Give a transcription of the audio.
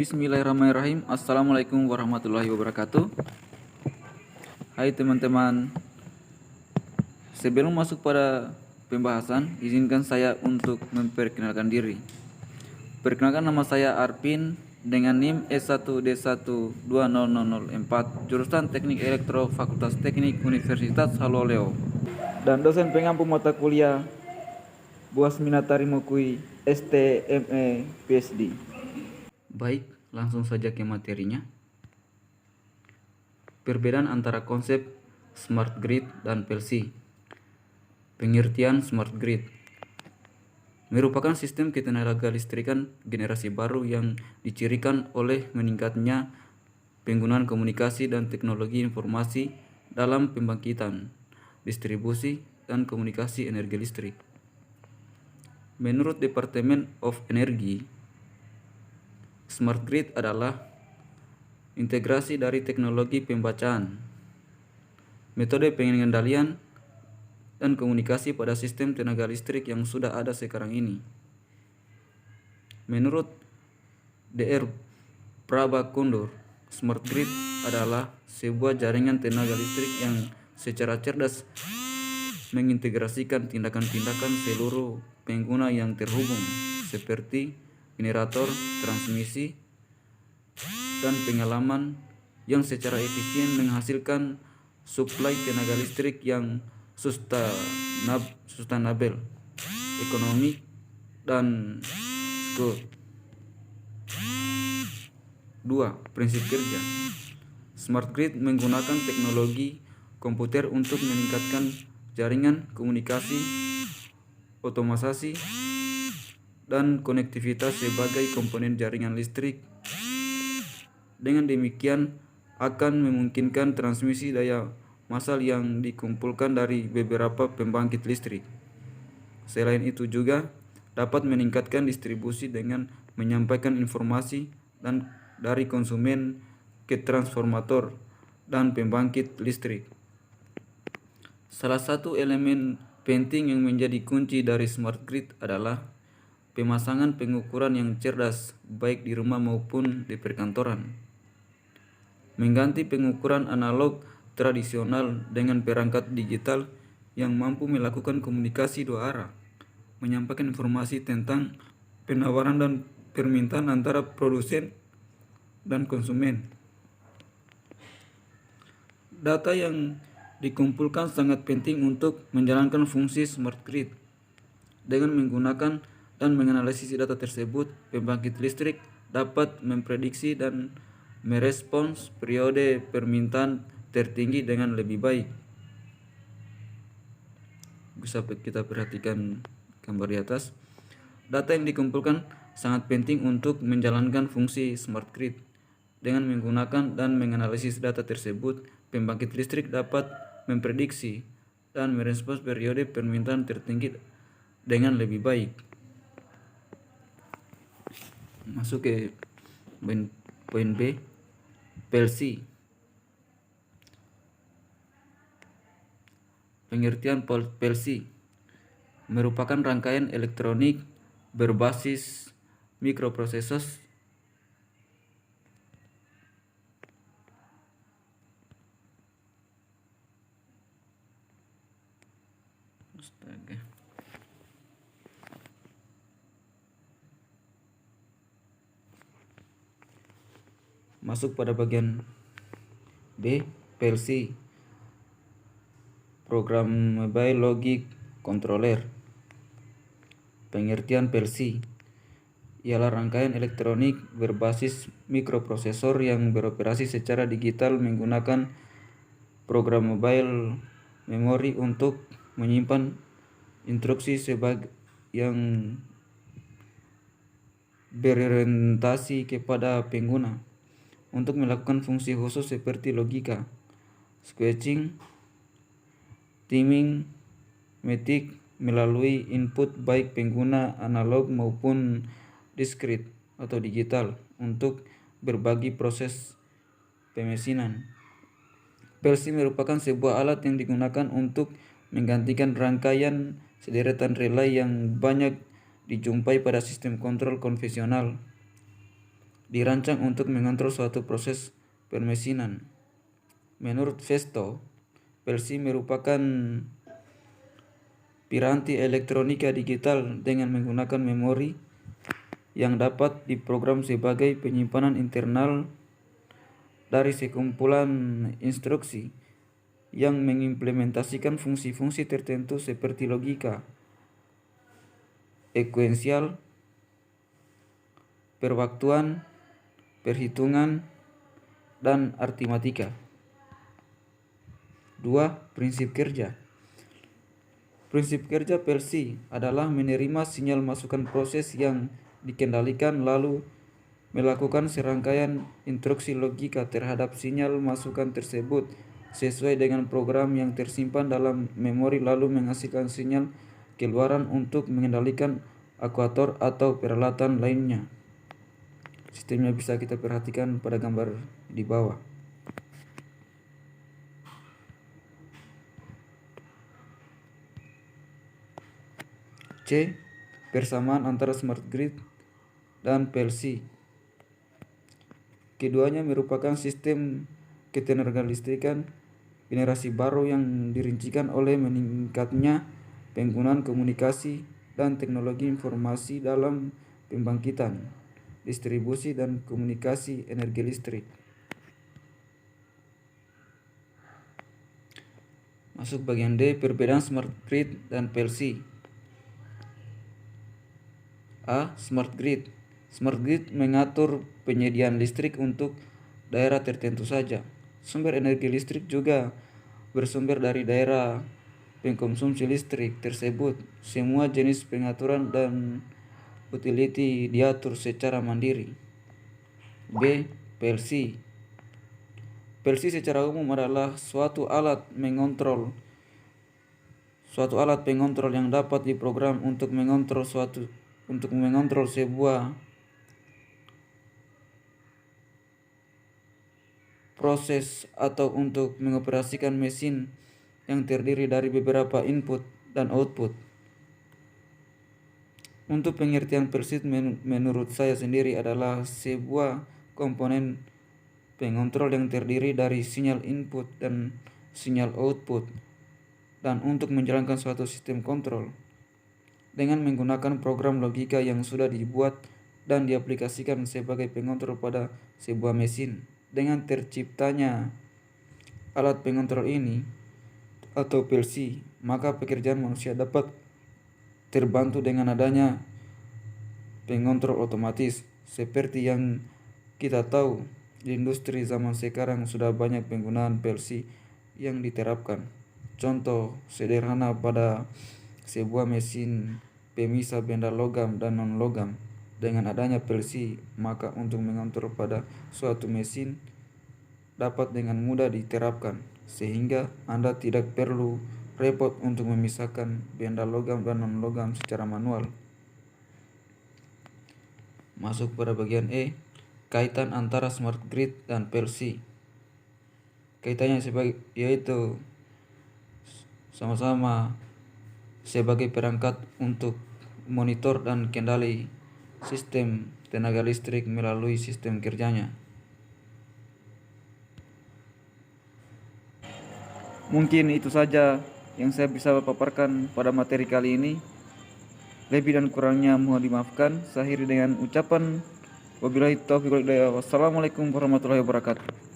Bismillahirrahmanirrahim. Assalamualaikum warahmatullahi wabarakatuh. Hai teman-teman, sebelum masuk pada pembahasan, izinkan saya untuk memperkenalkan diri. Perkenalkan, nama saya Arvin dengan NIM S1D1200004, jurusan Teknik Elektro, Fakultas Teknik Universitas Haloleo, dan dosen pengampu mata kuliah Buas Minatari Mukui STME PhD. Baik, langsung saja ke materinya. Perbedaan antara konsep smart grid dan PLC. Pengertian smart grid merupakan sistem ketenaga listrikan generasi baru yang dicirikan oleh meningkatnya penggunaan komunikasi dan teknologi informasi dalam pembangkitan, distribusi, dan komunikasi energi listrik. Menurut Departemen of Energy, smart grid adalah integrasi dari teknologi pembacaan, metode pengendalian, dan komunikasi pada sistem tenaga listrik yang sudah ada sekarang ini. Menurut Dr. Prabhakondor, smart grid adalah sebuah jaringan tenaga listrik yang secara cerdas mengintegrasikan tindakan-tindakan seluruh pengguna yang terhubung, seperti generator, transmisi, dan pengalaman yang secara efisien menghasilkan suplai tenaga listrik yang sustainable, ekonomi, dan secure. 2. Prinsip kerja. Smart grid menggunakan teknologi komputer untuk meningkatkan jaringan komunikasi, otomatisasi, dan konektivitas sebagai komponen jaringan listrik. Dengan demikian akan memungkinkan transmisi daya massal yang dikumpulkan dari beberapa pembangkit listrik. Selain itu juga dapat meningkatkan distribusi dengan menyampaikan informasi dari konsumen ke transformator dan pembangkit listrik. Salah satu elemen penting yang menjadi kunci dari smart grid adalah pemasangan pengukuran yang cerdas, baik di rumah maupun di perkantoran. Mengganti pengukuran analog tradisional dengan perangkat digital yang mampu melakukan komunikasi dua arah, menyampaikan informasi tentang penawaran dan permintaan antara produsen dan konsumen. Data yang dikumpulkan sangat penting untuk menjalankan fungsi smart grid. Dengan menggunakan dan menganalisis data tersebut, pembangkit listrik dapat memprediksi dan merespons periode permintaan tertinggi dengan lebih baik. Bisa kita perhatikan gambar di atas. Data yang dikumpulkan sangat penting untuk menjalankan fungsi smart grid. Dengan menggunakan dan menganalisis data tersebut, pembangkit listrik dapat memprediksi dan merespons periode permintaan tertinggi dengan lebih baik. Masuk ke poin B, PLC. Pengertian PLC merupakan rangkaian elektronik berbasis mikroprosesor Masuk pada bagian B, PLC, Programmable Logic Controller. Pengertian PLC ialah rangkaian elektronik berbasis mikroprosesor yang beroperasi secara digital menggunakan programmable memory untuk menyimpan instruksi yang berorientasi kepada pengguna untuk melakukan fungsi khusus seperti logika, switching, timing, matic melalui input baik pengguna analog maupun diskrit atau digital untuk berbagi proses pemesinan. PLC merupakan sebuah alat yang digunakan untuk menggantikan rangkaian sederetan relay yang banyak dijumpai pada sistem kontrol konvensional. dirancang untuk mengontrol suatu proses permesinan. Menurut Festo, PLC merupakan piranti elektronika digital dengan menggunakan memori yang dapat diprogram sebagai penyimpanan internal dari sekumpulan instruksi yang mengimplementasikan fungsi-fungsi tertentu seperti logika, ekuensial, perwaktuan, perhitungan, dan aritmatika. 2. Prinsip kerja. Prinsip kerja PLC adalah menerima sinyal masukan proses yang dikendalikan lalu melakukan serangkaian instruksi logika terhadap sinyal masukan tersebut sesuai dengan program yang tersimpan dalam memori lalu menghasilkan sinyal keluaran untuk mengendalikan aktuator atau peralatan lainnya. Sistemnya bisa kita perhatikan pada gambar di bawah. C. Persamaan antara smart grid dan PLC. Keduanya merupakan sistem ketenagalistrikan generasi baru yang dirincikan oleh meningkatnya penggunaan komunikasi dan teknologi informasi dalam pembangkitan, distribusi, dan komunikasi energi listrik. Masuk bagian D, perbedaan smart grid dan PLC. A. Smart grid. Smart grid mengatur penyediaan listrik untuk daerah tertentu saja. Sumber energi listrik juga bersumber dari daerah pengkonsumsi listrik tersebut. Semua jenis pengaturan dan utility diatur secara mandiri. B. PLC. PLC secara umum adalah suatu alat pengontrol yang dapat diprogram untuk mengontrol sebuah proses atau untuk mengoperasikan mesin yang terdiri dari beberapa input dan output. Untuk pengertian PLC menurut saya sendiri adalah sebuah komponen pengontrol yang terdiri dari sinyal input dan sinyal output, dan untuk menjalankan suatu sistem kontrol dengan menggunakan program logika yang sudah dibuat dan diaplikasikan sebagai pengontrol pada sebuah mesin. Dengan terciptanya alat pengontrol ini atau PLC, maka pekerjaan manusia dapat terbantu dengan adanya pengontrol otomatis. Seperti yang kita tahu, di industri zaman sekarang sudah banyak penggunaan PLC yang diterapkan. Contoh sederhana pada sebuah mesin pemisah benda logam dan non-logam. Dengan adanya PLC, maka untuk mengontrol pada suatu mesin dapat dengan mudah diterapkan, sehingga Anda tidak perlu repot untuk memisahkan benda logam dan non-logam secara manual. Masuk pada bagian E, kaitan antara smart grid dan PLC. Kaitannya yaitu sama-sama sebagai perangkat untuk monitor dan kendali sistem tenaga listrik melalui sistem kerjanya. Mungkin itu saja yang saya bisa paparkan pada materi kali ini. Lebih dan kurangnya mohon dimaafkan. Saya akhiri dengan ucapan wabillahi taufiq wal hidayah. Wassalamualaikum warahmatullahi wabarakatuh.